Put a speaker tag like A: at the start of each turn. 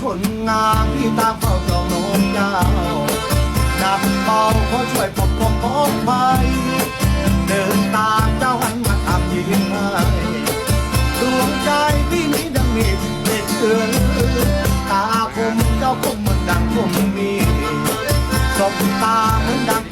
A: คนงามที่ตามเฝ้าจองน้องเจ้านับเบาขอช่วยปกป้องของไปเดินตามเจ้าหันมาทำยิ้มให้ดวงใจพี่นี้ดังมีเด็ดเกินตาคมเจ้าคมเหมือนดังคมมีสบตาเหมือนดัง